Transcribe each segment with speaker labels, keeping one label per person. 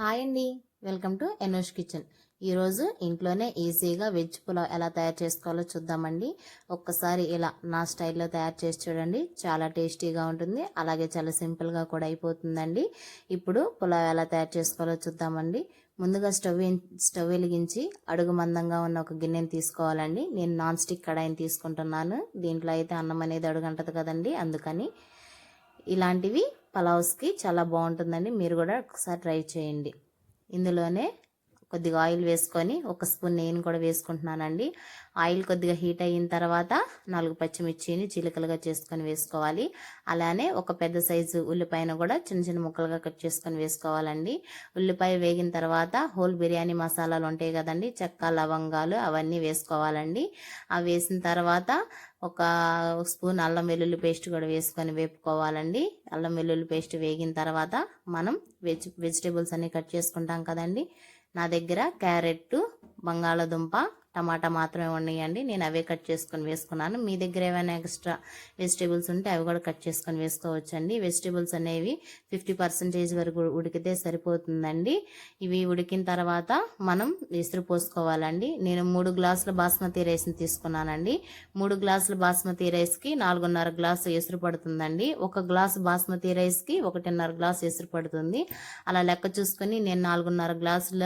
Speaker 1: Hi అండి, welcome to Enosh kitchen. ఈరోజు ఇంట్లోనే ఈజీగా వెజ్ పులావ్ ఎలా తయారు చేసుకోవాలో చూద్దామండి. ఒక్కసారి ఇలా నా స్టైల్లో తయారు చేసి చూడండి, చాలా టేస్టీగా ఉంటుంది. అలాగే చాలా సింపుల్గా కూడా అయిపోతుందండి. ఇప్పుడు పులావ్ ఎలా తయారు చేసుకోవాలో చూద్దామండి. ముందుగా స్టవ్ వెలిగించి అడుగు మందంగా ఉన్న ఒక గిన్నెని తీసుకోవాలండి. నేను నాన్ స్టిక్ కడాయిని తీసుకుంటున్నాను. దీంట్లో అయితే అన్నం అనేది అడుగంటది కదండి, అందుకని ఇలాంటివి పలావ్స్కి చాలా బాగుంటుందండి. మీరు కూడా ఒకసారి ట్రై చేయండి. ఇందులోనే కొద్దిగా ఆయిల్ వేసుకొని ఒక స్పూన్ నెయ్యిని కూడా వేసుకుంటున్నానండి. ఆయిల్ కొద్దిగా హీట్ అయిన తర్వాత 4 పచ్చిమిర్చిని చిలుకలుగా చేసుకొని వేసుకోవాలి. అలానే ఒక పెద్ద సైజు ఉల్లిపాయను కూడా చిన్న చిన్న ముక్కలుగా కట్ చేసుకొని వేసుకోవాలండి. ఉల్లిపాయ వేగిన తర్వాత హోల్ బిర్యానీ మసాలాలు ఉంటాయి కదండి, చెక్క లవంగాలు అవన్నీ వేసుకోవాలండి. అవి వేసిన తర్వాత ఒక స్పూన్ అల్లం వెల్లుల్లి పేస్ట్ కూడా వేసుకొని వేపుకోవాలండి. అల్లం వెల్లుల్లి పేస్ట్ వేగిన తర్వాత మనం వెజిటేబుల్స్ అన్ని కట్ చేసుకుంటాం కదండి. నా దగ్గర క్యారెట్, బంగాళదుంప, టమాటా మాత్రమే ఉన్నాయండి. నేను అవే కట్ చేసుకొని వేసుకున్నాను. మీ దగ్గర ఏమైనా ఎక్స్ట్రా వెజిటేబుల్స్ ఉంటే అవి కూడా కట్ చేసుకొని వేసుకోవచ్చండి. వెజిటేబుల్స్ అనేవి 50% వరకు ఉడికితే సరిపోతుందండి. ఇవి ఉడికిన తర్వాత మనం ఎసురు పోసుకోవాలండి. నేను 3 గ్లాసుల బాస్మతి రైస్ని తీసుకున్నానండి. 3 గ్లాసుల బాస్మతి రైస్కి 4.5 గ్లాసు ఎసురు పడుతుందండి. 1 గ్లాసు బాస్మతి రైస్కి 1.5 గ్లాసు ఎసురు పడుతుంది. అలా లెక్క చూసుకొని నేను 4.5 గ్లాసుల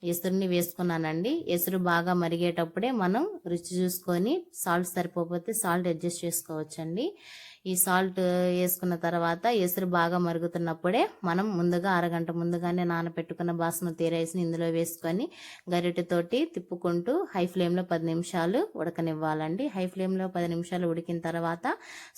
Speaker 1: ఎసురుని వేసుకున్నానండి. ఎసురు బాగా మరిగేటప్పుడే మనం రుచి చూసుకొని సాల్ట్ సరిపోతే సాల్ట్ అడ్జస్ట్ చేసుకోవచ్చండి. ఈ సాల్ట్ వేసుకున్న తర్వాత ఎసురు బాగా మరుగుతున్నప్పుడే మనం ముందుగా అరగంట ముందుగానే నానబెట్టుకున్న బాస్మతి రైస్ని ఇందులో వేసుకొని గరిటెతోటి తిప్పుకుంటూ హై ఫ్లేమ్లో 10 నిమిషాలు ఉడకనివ్వాలండి. హై ఫ్లేమ్లో 10 నిమిషాలు ఉడికిన తర్వాత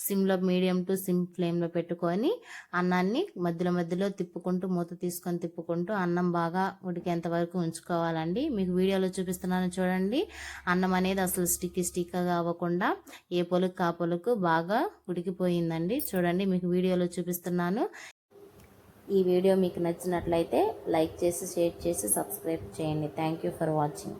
Speaker 1: సిమ్లో మీడియం టు సిమ్ ఫ్లేమ్లో పెట్టుకొని అన్నాన్ని మధ్యలో మధ్యలో తిప్పుకుంటూ మూత తీసుకొని తిప్పుకుంటూ అన్నం బాగా ఉడికేంత వరకు ఉంచుకోవాలండి. మీకు వీడియోలో చూపిస్తున్నాను చూడండి. అన్నం అనేది అసలు స్టిక్కీగా అవ్వకుండా ఏ పొలుకు ఆ పొలుకు బాగా ఉడికిపోయిందండి. చూడండి, మీకు వీడియోలో చూపిస్తున్నాను. ఈ వీడియో మీకు నచ్చినట్లయితే లైక్ చేసి, షేర్ చేసి, సబ్స్క్రైబ్ చేయండి. Thank you for watching.